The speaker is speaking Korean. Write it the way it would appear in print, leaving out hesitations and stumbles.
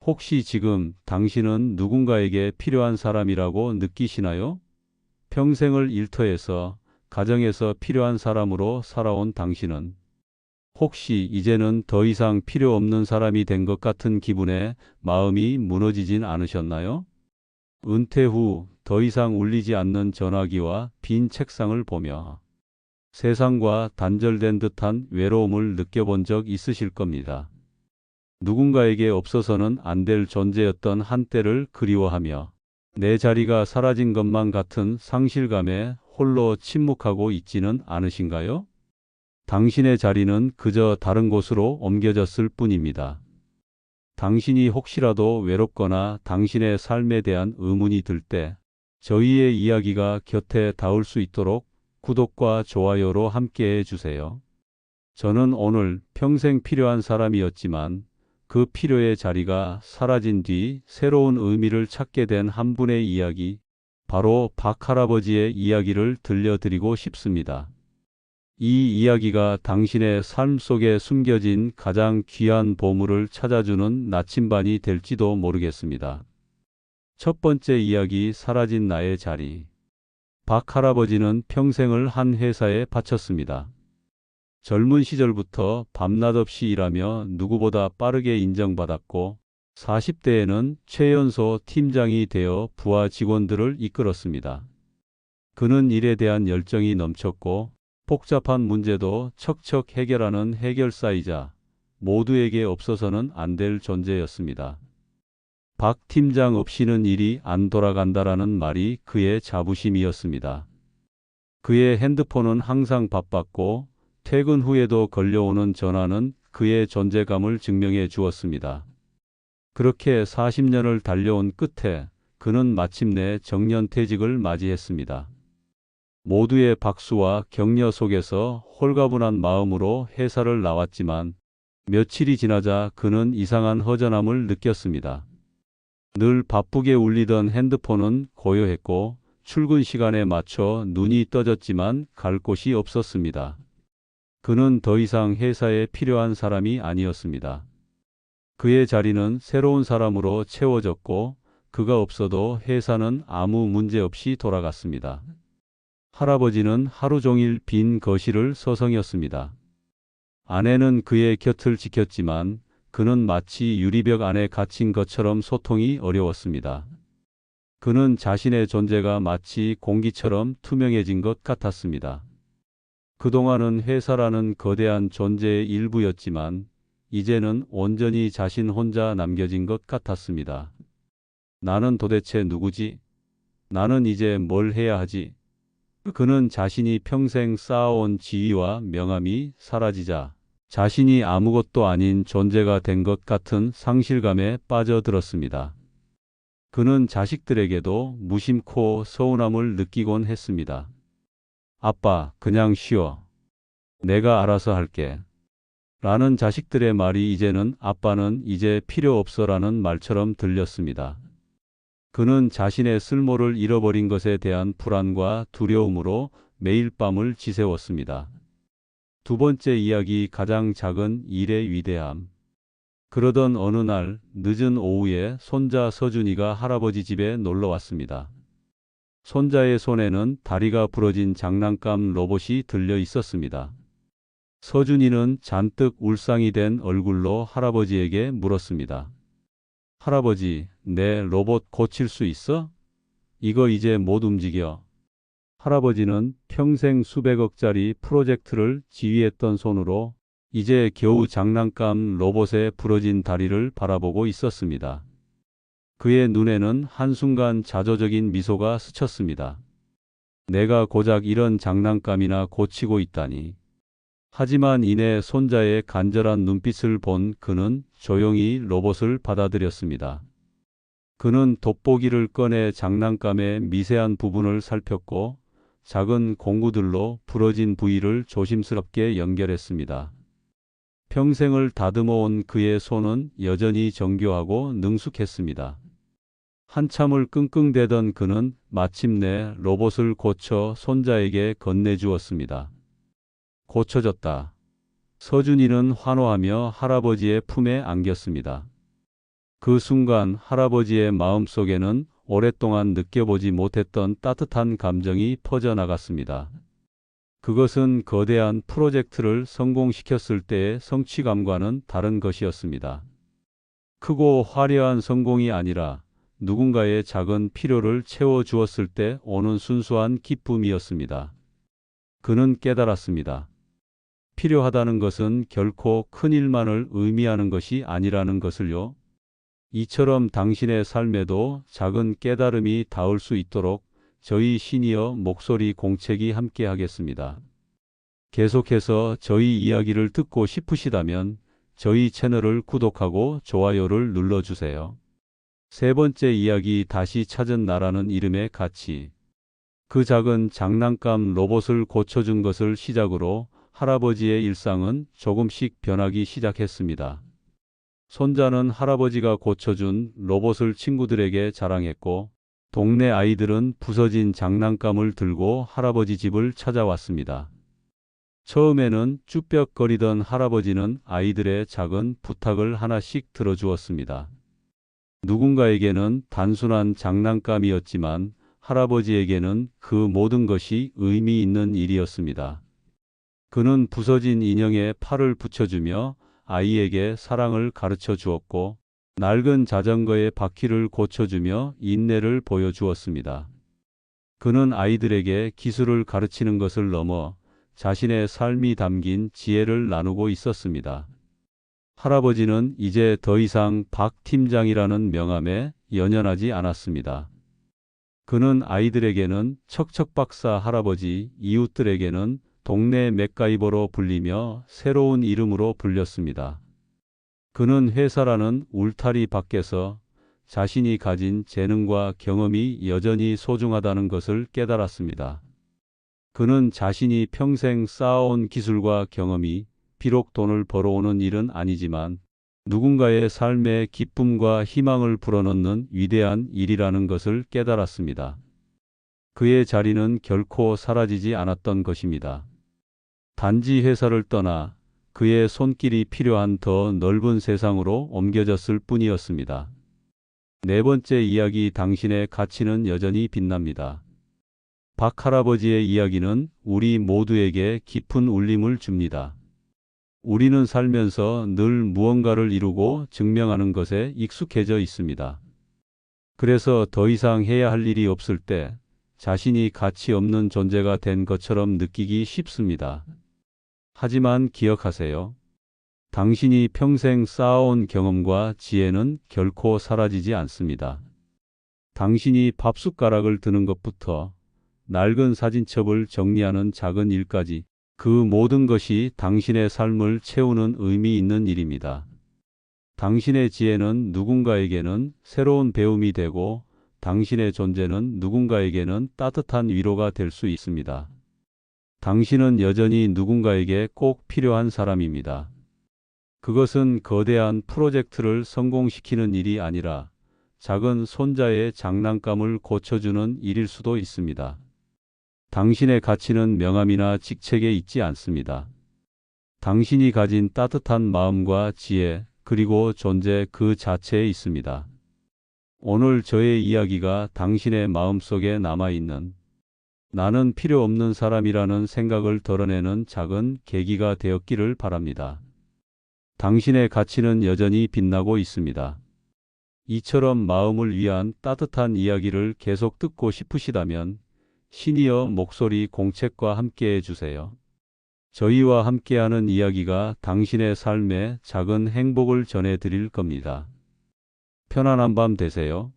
혹시 지금 당신은 누군가에게 필요한 사람이라고 느끼시나요? 평생을 일터에서, 가정에서 필요한 사람으로 살아온 당신은 혹시 이제는 더 이상 필요 없는 사람이 된 것 같은 기분에 마음이 무너지진 않으셨나요? 은퇴 후 더 이상 울리지 않는 전화기와 빈 책상을 보며 세상과 단절된 듯한 외로움을 느껴본 적 있으실 겁니다. 누군가에게 없어서는 안 될 존재였던 한때를 그리워하며 내 자리가 사라진 것만 같은 상실감에 홀로 침묵하고 있지는 않으신가요? 당신의 자리는 그저 다른 곳으로 옮겨졌을 뿐입니다. 당신이 혹시라도 외롭거나 당신의 삶에 대한 의문이 들 때 저희의 이야기가 곁에 닿을 수 있도록 구독과 좋아요로 함께해 주세요. 저는 오늘 평생 필요한 사람이었지만 그 필요의 자리가 사라진 뒤 새로운 의미를 찾게 된 한 분의 이야기, 바로 박 할아버지의 이야기를 들려드리고 싶습니다. 이 이야기가 당신의 삶 속에 숨겨진 가장 귀한 보물을 찾아주는 나침반이 될지도 모르겠습니다. 첫 번째 이야기, 사라진 나의 자리. 박 할아버지는 평생을 한 회사에 바쳤습니다. 젊은 시절부터 밤낮 없이 일하며 누구보다 빠르게 인정받았고 40대에는 최연소 팀장이 되어 부하 직원들을 이끌었습니다. 그는 일에 대한 열정이 넘쳤고 복잡한 문제도 척척 해결하는 해결사이자 모두에게 없어서는 안 될 존재였습니다. 박 팀장 없이는 일이 안 돌아간다라는 말이 그의 자부심이었습니다. 그의 핸드폰은 항상 바빴고 퇴근 후에도 걸려오는 전화는 그의 존재감을 증명해 주었습니다. 그렇게 40년을 달려온 끝에 그는 마침내 정년퇴직을 맞이했습니다. 모두의 박수와 격려 속에서 홀가분한 마음으로 회사를 나왔지만 며칠이 지나자 그는 이상한 허전함을 느꼈습니다. 늘 바쁘게 울리던 핸드폰은 고요했고 출근 시간에 맞춰 눈이 떠졌지만 갈 곳이 없었습니다. 그는 더 이상 회사에 필요한 사람이 아니었습니다. 그의 자리는 새로운 사람으로 채워졌고 그가 없어도 회사는 아무 문제 없이 돌아갔습니다. 할아버지는 하루 종일 빈 거실을 서성였습니다. 아내는 그의 곁을 지켰지만 그는 마치 유리벽 안에 갇힌 것처럼 소통이 어려웠습니다. 그는 자신의 존재가 마치 공기처럼 투명해진 것 같았습니다. 그동안은 회사라는 거대한 존재의 일부였지만 이제는 온전히 자신 혼자 남겨진 것 같았습니다. 나는 도대체 누구지? 나는 이제 뭘 해야 하지? 그는 자신이 평생 쌓아온 지위와 명함이 사라지자 자신이 아무것도 아닌 존재가 된 것 같은 상실감에 빠져들었습니다. 그는 자식들에게도 무심코 서운함을 느끼곤 했습니다. 아빠, 그냥 쉬어. 내가 알아서 할게. 라는 자식들의 말이 이제는 아빠는 이제 필요 없어라는 말처럼 들렸습니다. 그는 자신의 쓸모를 잃어버린 것에 대한 불안과 두려움으로 매일 밤을 지새웠습니다. 두 번째 이야기, 가장 작은 일의 위대함. 그러던 어느 날 늦은 오후에 손자 서준이가 할아버지 집에 놀러 왔습니다. 손자의 손에는 다리가 부러진 장난감 로봇이 들려 있었습니다. 서준이는 잔뜩 울상이 된 얼굴로 할아버지에게 물었습니다. 할아버지, 내 로봇 고칠 수 있어? 이거 이제 못 움직여. 할아버지는 평생 수백억짜리 프로젝트를 지휘했던 손으로 이제 겨우 장난감 로봇의 부러진 다리를 바라보고 있었습니다. 그의 눈에는 한순간 자조적인 미소가 스쳤습니다. 내가 고작 이런 장난감이나 고치고 있다니. 하지만 이내 손자의 간절한 눈빛을 본 그는 조용히 로봇을 받아들였습니다. 그는 돋보기를 꺼내 장난감의 미세한 부분을 살폈고 작은 공구들로 부러진 부위를 조심스럽게 연결했습니다. 평생을 다듬어온 그의 손은 여전히 정교하고 능숙했습니다. 한참을 끙끙대던 그는 마침내 로봇을 고쳐 손자에게 건네주었습니다. 고쳐졌다. 서준이는 환호하며 할아버지의 품에 안겼습니다. 그 순간 할아버지의 마음속에는 오랫동안 느껴보지 못했던 따뜻한 감정이 퍼져나갔습니다. 그것은 거대한 프로젝트를 성공시켰을 때의 성취감과는 다른 것이었습니다. 크고 화려한 성공이 아니라 누군가의 작은 필요를 채워주었을 때 오는 순수한 기쁨이었습니다. 그는 깨달았습니다. 필요하다는 것은 결코 큰 일만을 의미하는 것이 아니라는 것을요. 이처럼 당신의 삶에도 작은 깨달음이 닿을 수 있도록 저희 시니어 목소리 공책이 함께 하겠습니다. 계속해서 저희 이야기를 듣고 싶으시다면 저희 채널을 구독하고 좋아요를 눌러주세요. 세 번째 이야기, 다시 찾은 나라는 이름의 가치. 그 작은 장난감 로봇을 고쳐준 것을 시작으로 할아버지의 일상은 조금씩 변하기 시작했습니다. 손자는 할아버지가 고쳐준 로봇을 친구들에게 자랑했고, 동네 아이들은 부서진 장난감을 들고 할아버지 집을 찾아왔습니다. 처음에는 쭈뼛거리던 할아버지는 아이들의 작은 부탁을 하나씩 들어주었습니다. 누군가에게는 단순한 장난감이었지만 할아버지에게는 그 모든 것이 의미 있는 일이었습니다. 그는 부서진 인형에 팔을 붙여주며 아이에게 사랑을 가르쳐 주었고, 낡은 자전거의 바퀴를 고쳐주며 인내를 보여주었습니다. 그는 아이들에게 기술을 가르치는 것을 넘어 자신의 삶이 담긴 지혜를 나누고 있었습니다. 할아버지는 이제 더 이상 박 팀장이라는 명함에 연연하지 않았습니다. 그는 아이들에게는 척척박사 할아버지, 이웃들에게는 동네 맥가이버로 불리며 새로운 이름으로 불렸습니다. 그는 회사라는 울타리 밖에서 자신이 가진 재능과 경험이 여전히 소중하다는 것을 깨달았습니다. 그는 자신이 평생 쌓아온 기술과 경험이 비록 돈을 벌어오는 일은 아니지만 누군가의 삶에 기쁨과 희망을 불어넣는 위대한 일이라는 것을 깨달았습니다. 그의 자리는 결코 사라지지 않았던 것입니다. 단지 회사를 떠나 그의 손길이 필요한 더 넓은 세상으로 옮겨졌을 뿐이었습니다. 네 번째 이야기, 당신의 가치는 여전히 빛납니다. 박 할아버지의 이야기는 우리 모두에게 깊은 울림을 줍니다. 우리는 살면서 늘 무언가를 이루고 증명하는 것에 익숙해져 있습니다. 그래서 더 이상 해야 할 일이 없을 때 자신이 가치 없는 존재가 된 것처럼 느끼기 쉽습니다. 하지만 기억하세요. 당신이 평생 쌓아온 경험과 지혜는 결코 사라지지 않습니다. 당신이 밥숟가락을 드는 것부터 낡은 사진첩을 정리하는 작은 일까지 그 모든 것이 당신의 삶을 채우는 의미 있는 일입니다. 당신의 지혜는 누군가에게는 새로운 배움이 되고 당신의 존재는 누군가에게는 따뜻한 위로가 될 수 있습니다. 당신은 여전히 누군가에게 꼭 필요한 사람입니다. 그것은 거대한 프로젝트를 성공시키는 일이 아니라 작은 손자의 장난감을 고쳐주는 일일 수도 있습니다. 당신의 가치는 명함이나 직책에 있지 않습니다. 당신이 가진 따뜻한 마음과 지혜, 그리고 존재 그 자체에 있습니다. 오늘 저의 이야기가 당신의 마음속에 남아있는 나는 필요 없는 사람이라는 생각을 덜어내는 작은 계기가 되었기를 바랍니다. 당신의 가치는 여전히 빛나고 있습니다. 이처럼 마음을 위한 따뜻한 이야기를 계속 듣고 싶으시다면 시니어 목소리 공책과 함께 해주세요. 저희와 함께하는 이야기가 당신의 삶에 작은 행복을 전해드릴 겁니다. 편안한 밤 되세요.